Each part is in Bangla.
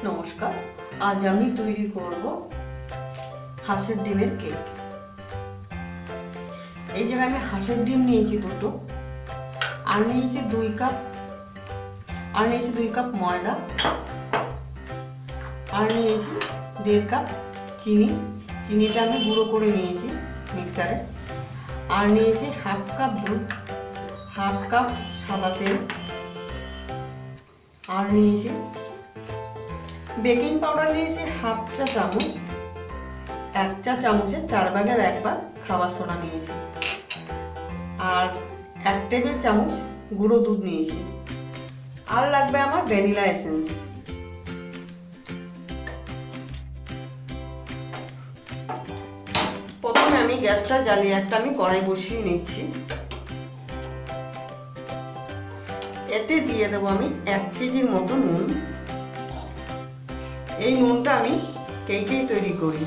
নমস্কার, আজ আমি তৈরি করব হাঁসের ডিমের কেক। এই জায়গায় আমি হাঁসের ডিম নিয়েছি দুটো, আর নিয়েছি 2 কাপ ময়দা, আর নিয়েছি 1.5 কাপ চিনি। চিনিটা আমি গুঁড়ো করে নিয়েছি মিক্সারে। আর নিয়েছি 1/2 কাপ দুধ, 1/2 কাপ সাদা তেল, আর নিয়েছি বেকিং পাউডার নিয়েছি 1/2 চা চামচ, 1 চা চামচের 4 ভাগের 1 ভাগ খাবার সোডা নিয়েছি, আর 1 টেবিল চামচ গুঁড়ো দুধ নিয়েছি। আর লাগবে আমার ভ্যানিলা এসেন্স। প্রথমে আমি গ্যাসটা জ্বালিয়ে আমি কড়াই বসিয়ে নিচ্ছি। এতে দিয়ে দেবো আমি 1 কেজির মতো নুন। এই নুনটা আমি কেকেই তৈরি করি।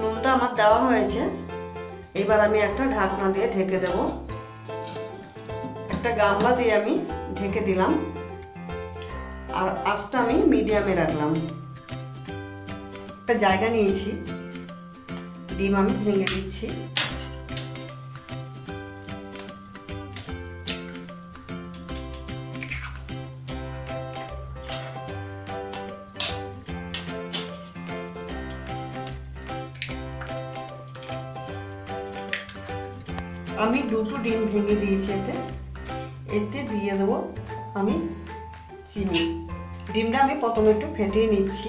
নুনটা আমার দেওয়া হয়েছে। এবার আমি একটা ঢাকনা দিয়ে ঢেকে দেব। একটা গামলা দিয়ে আমি ঢেকে দিলাম, আর আঁচটা আমি মিডিয়ামে রাখলাম। একটা জায়গা নিয়েছি, ডিম আমি ভেঙে দিচ্ছি। আমি 2টো ডিম ভেঙে দিয়েছি। এতে দিয়ে দেবো আমি চিনি। ডিমটা আমি প্রথমে একটু ফেটিয়ে নিচ্ছি।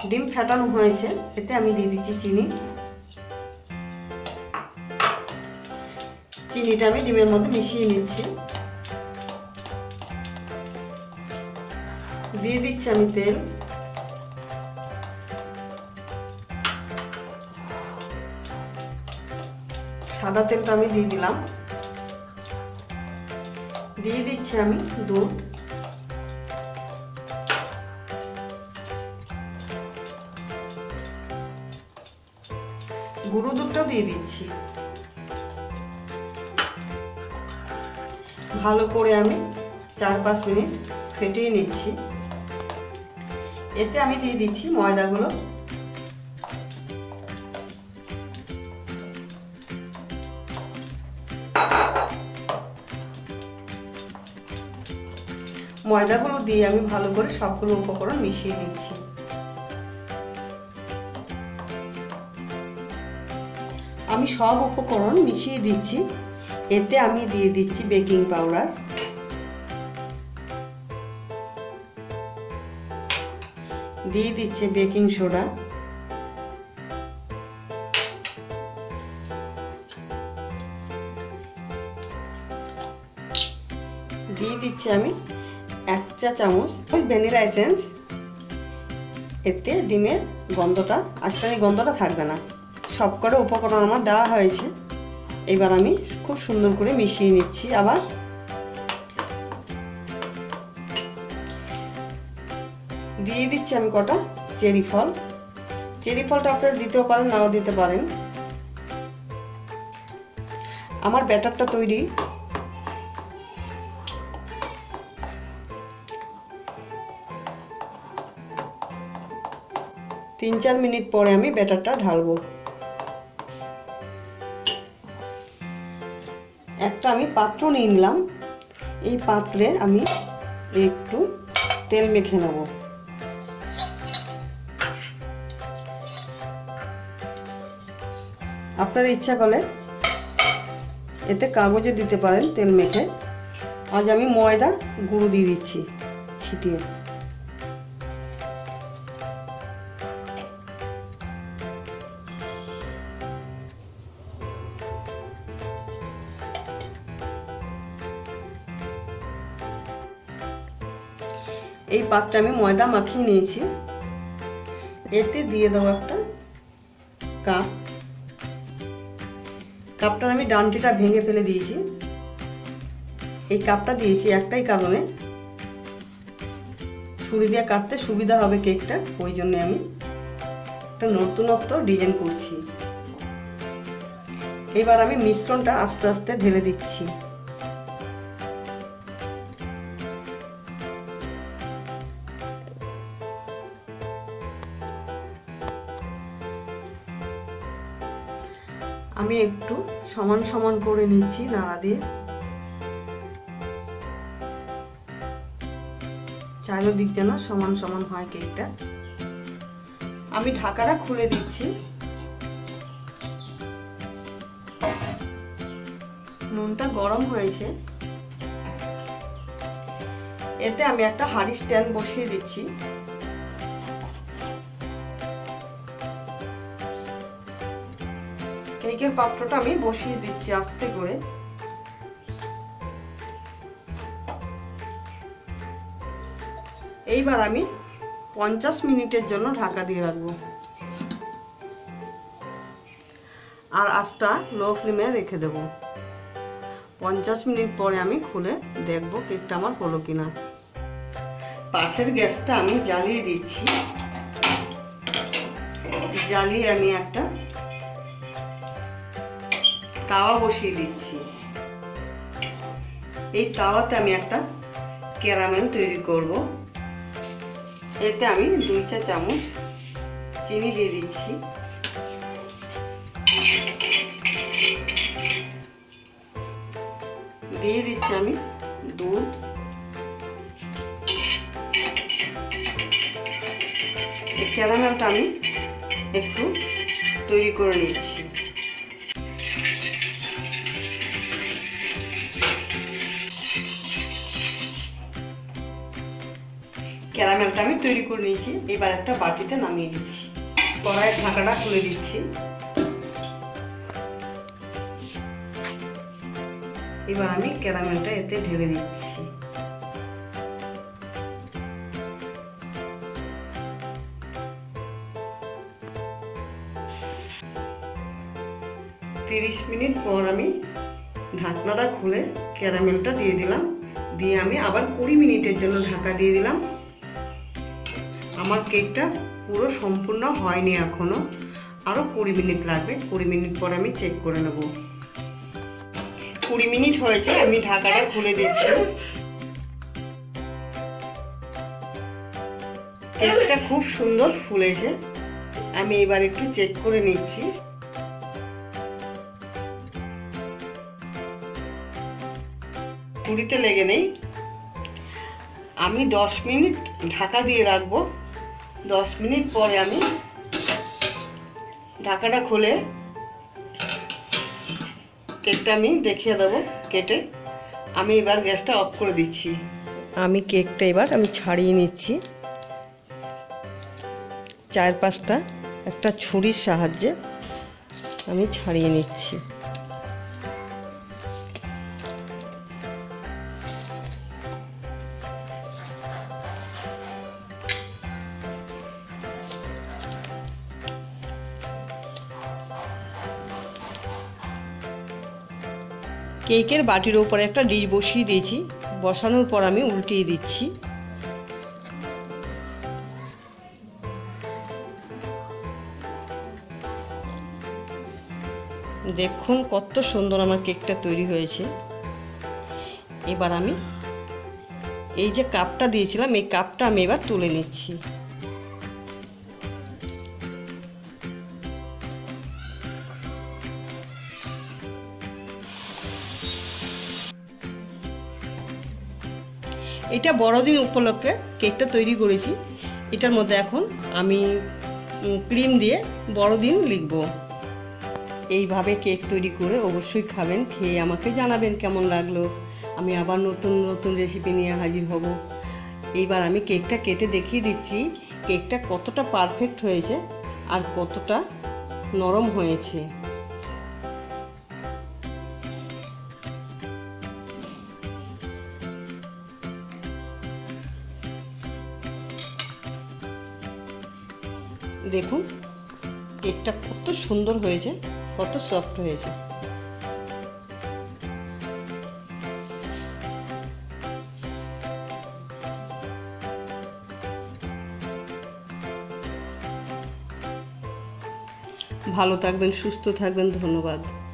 ডিম ফেটানো হয়েছে, এতে আমি দিয়ে দিচ্ছি চিনি। চিনিটা আমি ডিমের মধ্যে মিশিয়ে নিচ্ছি। দিয়ে দিচ্ছি আমি তেল। সাদা তেলটা আমি দিয়ে দিলাম। দিয়ে দিচ্ছি আমি দুধ। গুঁড়ো দুধটাও দিয়ে দিচ্ছি। ভালো করে আমি 4-5 মিনিট ফেটিয়ে নিচ্ছি। এতে আমি দিয়ে দিচ্ছি ময়দাগুলো। ময়দাগুলো দিয়ে আমি ভালো করে সবগুলো উপকরণ মিশিয়ে নিচ্ছি। আমি সব উপকরণ মিশিয়ে দিচ্ছি। এতে আমি দিয়ে দিচ্ছি বেকিং পাউডার, দিয়ে দিচ্ছি বেকিং সোডা, দিয়ে দিচ্ছি আমি 1 চা চামচ ভ্যানিলা এসেন্স। এতে ডিমের গন্ধটা আজকাল গন্ধটা থাকবে না। সবকটা উপকরণ আমার দেওয়া হয়েছে। এবার আমি খুব সুন্দর করে মিশিয়ে নিচ্ছি। আবার দিয়ে দিচ্ছি আমি কটা চেরি ফল। চেরি ফলটা আপনারা দিতেও পারেন, নাও দিতে পারেন। আমার ব্যাটারটা তৈরি। তিন 4 মিনিট পরে আমি ব্যাটারটা ঢালবো। একটা আমি পাত্র নিয়ে নিলাম। এই পাত্রে আমি একটু তেল মেখে নেব। আপনার ইচ্ছা করলে এতে কাগজে দিতে পারেন তেল মেখে। আজ আমি ময়দা গুঁড়ো দিয়ে দিচ্ছি ছিটিয়ে। এই পাত্রে আমি ময়দা মাখিয়ে নিয়েছি। এতে দিয়ে দেবো একটা কাপ। কাপটার আমি ডান্ডিটা ভেঙে ফেলে দিয়েছি। এই কাপটা দিয়েছি একটাই কারণে, ছুরি দিয়ে কাটতে সুবিধা হবে কেকটা, ওই জন্য আমি একটা নতুনত্ব ডিজাইন করছি। এবার আমি মিশ্রণটা আস্তে আস্তে ঢেলে দিচ্ছি। আমি একটু সমান সমান করে নিচ্ছি নাড়া দিয়ে, চারিদিক যেন সমান সমান হয় কেকটা। আমি ঢাকাটা খুলে দিচ্ছি। নুনটা গরম হয়েছে, এতে আমি একটা হাঁড়ি স্ট্যান্ড বসিয়ে দিচ্ছি। কেকের পাত্রটা আমি বসিয়ে দিচ্ছি আস্তে করে। এইবার আমি 50 মিনিটের জন্য ঢাকা দিয়ে রাখবো, আর আঁচটা লো ফ্লেমে রেখে দেব। 50 মিনিট পরে আমি খুলে দেখব কেকটা আমার হলো কিনা। পাশের গ্যাসটা আমি জ্বালিয়ে দিচ্ছি। জ্বালিয়ে আমি একটা তাওয়া বসিয়ে দিচ্ছি। এই তাওয়াতে আমি একটা ক্যারামেল তৈরি করব। এতে আমি 2 চা চামচ চিনি দিয়ে দিচ্ছি। দিয়ে দিচ্ছি আমি দুধ। এই ক্যারামেলটা আমি একটু তৈরি করে নিচ্ছি। ক্যারামেলটা আমি তৈরি করে নিয়েছি। এবার একটা বাটিতে নামিয়ে দিচ্ছি। কড়াইয়ের ঢাকাটা খুলে দিচ্ছি। এবার আমি ক্যারামেলটা এতে ঢেলে দিচ্ছি। তিরিশ মিনিট পর আমি ঢাকনাটা খুলে ক্যারামেলটা দিয়ে দিলাম। দিয়ে আমি আবার 20 মিনিটের জন্য ঢাকা দিয়ে দিলাম। আমার কেকটা পুরো সম্পূর্ণ হয়নি এখনো, আরো 20 মিনিট লাগবে। 20 মিনিট পর আমি চেক করে নেব। 20 মিনিট হয়েছে, আমি ঢাকাটা খুলে দিচ্ছি। কেকটা খুব সুন্দর ফুলেছে। আমি এবার একটু চেক করে নিচ্ছি। পুরিতে লেগে নেই। আমি 10 মিনিট ঢাকা দিয়ে রাখবো। 10 মিনিট পরে আমি ঢাকাটা খুলে কেকটা আমি দেখিয়ে দেবো কেটে। আমি এবার গ্যাসটা অফ করে দিচ্ছি। আমি কেকটা এবার ছাড়িয়ে নিচ্ছি। 4-5টা একটা ছুরির সাহায্যে আমি ছাড়িয়ে নিচ্ছি। কেকের বাটির উপরে একটা ডিশ বসিয়ে দিয়েছি। বসানোর পর আমি উল্টিয়ে দিচ্ছি। দেখুন কত সুন্দর আমার কেকটা তৈরি হয়েছে। এবার আমি এই যে কাপটা দিয়েছিলাম, এই কাপটা আমি এবার তুলে নিচ্ছি। এটা বড়দিন উপলক্ষে কেকটা তৈরি করেছি। এটার মধ্যে এখন আমি ক্রিম দিয়ে বড়দিন লিখব। এইভাবে কেক তৈরি করে অবশ্যই খাবেন, খেয়ে আমাকে জানাবেন কেমন লাগলো। আমি আবার নতুন নতুন রেসিপি নিয়ে হাজির হব। এইবার আমি কেকটা কেটে দেখিয়ে দিচ্ছি কেকটা কতটা পারফেক্ট হয়েছে আর কতটা নরম হয়েছে। দেখুন কেকটা কত সুন্দর হয়েছে, কত সফট হয়েছে। ভালো থাকবেন, সুস্থ থাকবেন। ধন্যবাদ।